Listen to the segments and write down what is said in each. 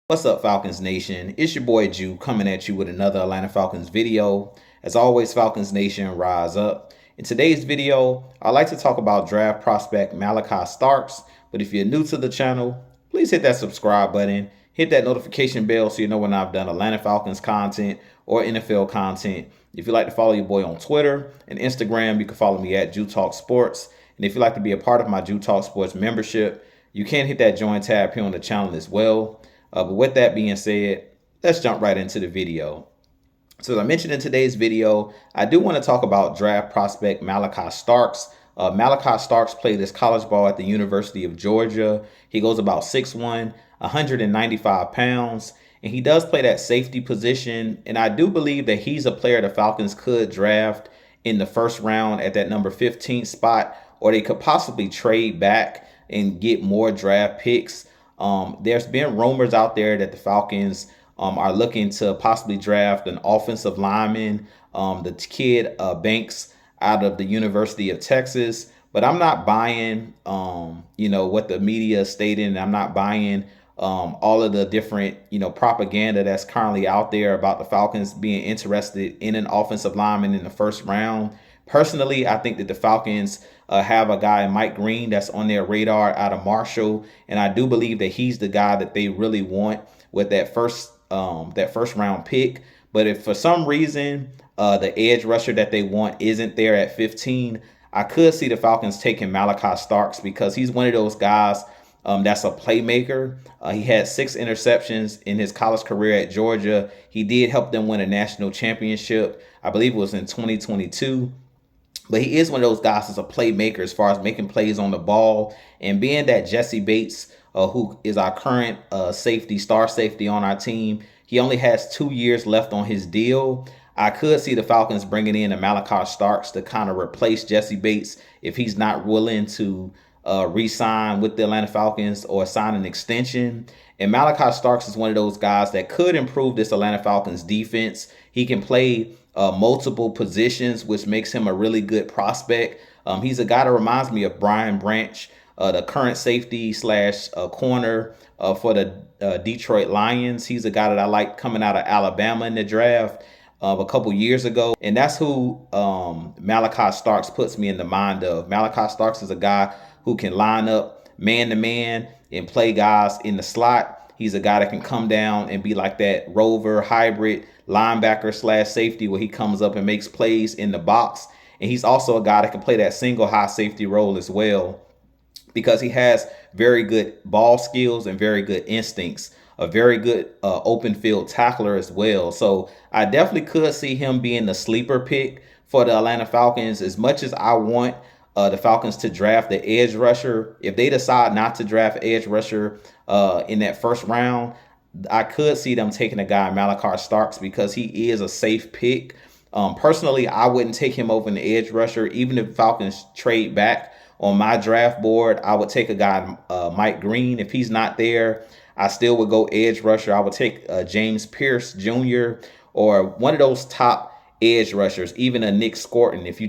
What's up, Falcons Nation? It's your boy Jew coming at you with another Atlanta Falcons video. As always, Falcons Nation, rise up. In today's video, I'd like to talk about draft prospect Malaki Starks. But if you're new to the channel, please hit that subscribe button, hit that notification bell so you know when I've done Atlanta Falcons content or NFL content. If you'd like to follow your boy on Twitter and Instagram, you can follow me at Jew Talk Sports. And if you'd like to be a part of my Jew Talk Sports membership, you can hit that join tab here on the channel as well. But with that being said, let's jump right into the video. So as I mentioned in today's video, I do want to talk about draft prospect Malaki Starks. Malaki Starks played his college ball at the University of Georgia. He goes about 6'1", 195 pounds, and he does play that safety position. And I do believe that he's a player the Falcons could draft in the first round at that number 15 spot, or they could possibly trade back and get more draft picks. There's been rumors out there that the Falcons are looking to possibly draft an offensive lineman, the kid Banks out of the University of Texas. But I'm not buying, what the media is stating. I'm not buying all of the different, propaganda that's currently out there about the Falcons being interested in an offensive lineman in the first round. Personally, I think that the Falcons have a guy, Mike Green, that's on their radar out of Marshall, and I do believe that he's the guy that they really want with that first round pick. But if for some reason the edge rusher that they want isn't there at 15, I could see the Falcons taking Malaki Starks because he's one of those guys that's a playmaker. He had 6 interceptions in his college career at Georgia. He did help them win a national championship. I believe it was in 2022. But he is one of those guys that's a playmaker as far as making plays on the ball. And being that Jessie Bates, who is our current star safety on our team, he only has 2 years left on his deal. I could see the Falcons bringing in a Malaki Starks to kind of replace Jessie Bates if he's not willing to re-sign with the Atlanta Falcons or sign an extension. And Malaki Starks is one of those guys that could improve this Atlanta Falcons defense. He can play multiple positions, which makes him a really good prospect. He's a guy that reminds me of Brian Branch, the current safety slash corner for the Detroit Lions. He's a guy that I liked coming out of Alabama in the draft a couple years ago. And that's who Malaki Starks puts me in the mind of. Malaki Starks is a guy who can line up man-to-man and play guys in the slot. He's a guy that can come down and be like that rover hybrid linebacker slash safety where he comes up and makes plays in the box. And he's also a guy that can play that single high safety role as well because he has very good ball skills and very good instincts, a very good open field tackler as well. So I definitely could see him being the sleeper pick for the Atlanta Falcons. As much as I want the Falcons to draft the edge rusher, if they decide not to draft edge rusher in that first round, I could see them taking a guy, Malaki Starks, because he is a safe pick. Personally, I wouldn't take him over an edge rusher. Even if Falcons trade back on my draft board, I would take a guy, Mike Green. If he's not there, I still would go edge rusher. I would take James Pierce Jr. or one of those top edge rushers, even a Nick Scorton. If you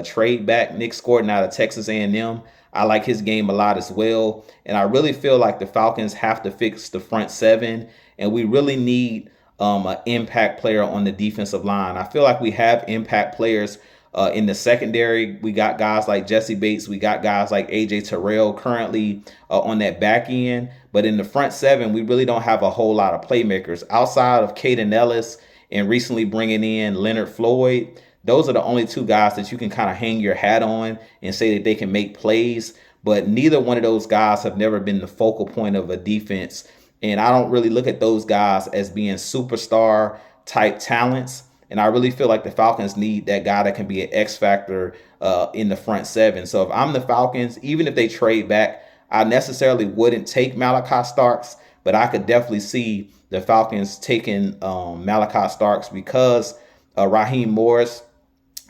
trade back Nick Scorton out of Texas A&M, I like his game a lot as well. And I really feel like the Falcons have to fix the front seven, and we really need an impact player on the defensive line. I feel like we have impact players in the secondary. We got guys like Jessie Bates. We got guys like A.J. Terrell currently on that back end. But in the front seven, we really don't have a whole lot of playmakers outside of Caden Ellis and recently bringing in Leonard Floyd. Those are the only 2 guys that you can kind of hang your hat on and say that they can make plays. But neither one of those guys have never been the focal point of a defense. And I don't really look at those guys as being superstar type talents. And I really feel like the Falcons need that guy that can be an X factor in the front seven. So if I'm the Falcons, even if they trade back, I necessarily wouldn't take Malaki Starks, but I could definitely see the Falcons taking Malaki Starks because Raheem Morris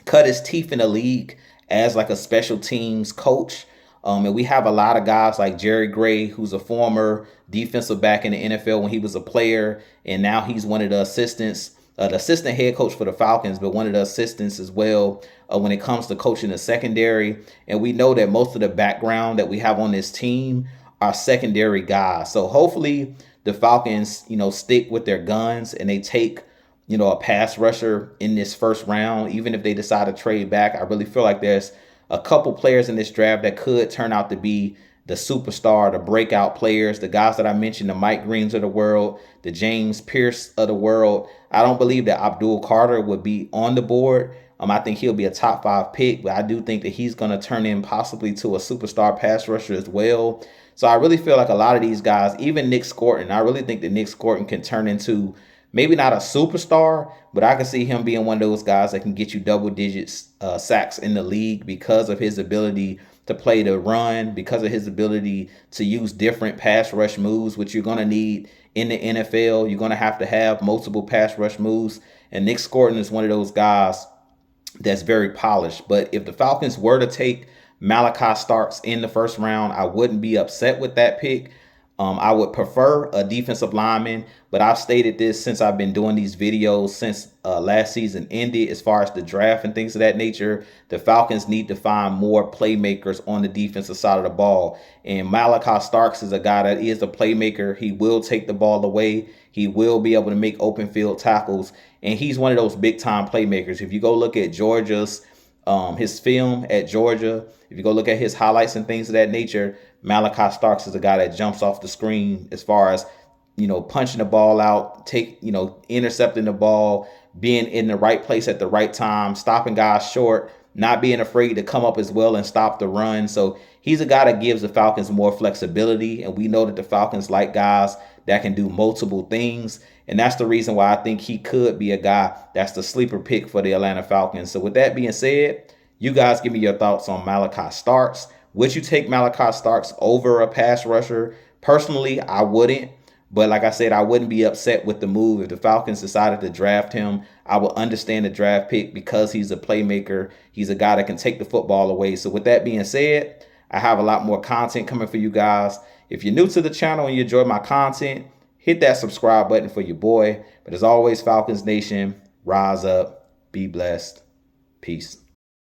cut his teeth in the league as like a special teams coach. And we have a lot of guys like Jerry Gray, who's a former defensive back in the NFL when he was a player. And now he's one of the assistants, the assistant head coach for the Falcons, but one of the assistants as well when it comes to coaching the secondary. And we know that most of the background that we have on this team are secondary guys. So hopefully the Falcons, stick with their guns and they take, a pass rusher in this first round, even if they decide to trade back, I really feel like there's a couple players in this draft that could turn out to be the superstar, the breakout players, the guys that I mentioned, the Mike Greens of the world, the James Pierce of the world. I don't believe that Abdul Carter would be on the board. I think he'll be a top 5 pick, but I do think that he's going to turn in possibly to a superstar pass rusher as well. So I really feel like a lot of these guys, even Nick Scorton, I really think that Nick Scorton can turn into maybe not a superstar, but I can see him being one of those guys that can get you double digits sacks in the league because of his ability to play the run, because of his ability to use different pass rush moves, which you're going to need in the NFL. You're going to have multiple pass rush moves. And Nick Scorton is one of those guys that's very polished. But if the Falcons were to take Malaki Starks in the first round, I wouldn't be upset with that pick. I would prefer a defensive lineman, but I've stated this since I've been doing these videos since last season ended. As far as the draft and things of that nature, the Falcons need to find more playmakers on the defensive side of the ball. And Malaki Starks is a guy that is a playmaker. He will take the ball away. He will be able to make open field tackles. And he's one of those big time playmakers. If you go look at Georgia's his film at Georgia, if you go look at his highlights and things of that nature, Malaki Starks is a guy that jumps off the screen as far as, punching the ball out, intercepting the ball, being in the right place at the right time, stopping guys short, not being afraid to come up as well and stop the run. So he's a guy that gives the Falcons more flexibility. And we know that the Falcons like guys that can do multiple things. And that's the reason why I think he could be a guy that's the sleeper pick for the Atlanta Falcons. So with that being said, you guys give me your thoughts on Malaki Starks. Would you take Malaki Starks over a pass rusher? Personally, I wouldn't. But like I said, I wouldn't be upset with the move. If the Falcons decided to draft him, I would understand the draft pick because he's a playmaker. He's a guy that can take the football away. So with that being said, I have a lot more content coming for you guys. If you're new to the channel and you enjoy my content, hit that subscribe button for your boy. But as always, Falcons Nation, rise up, be blessed, peace.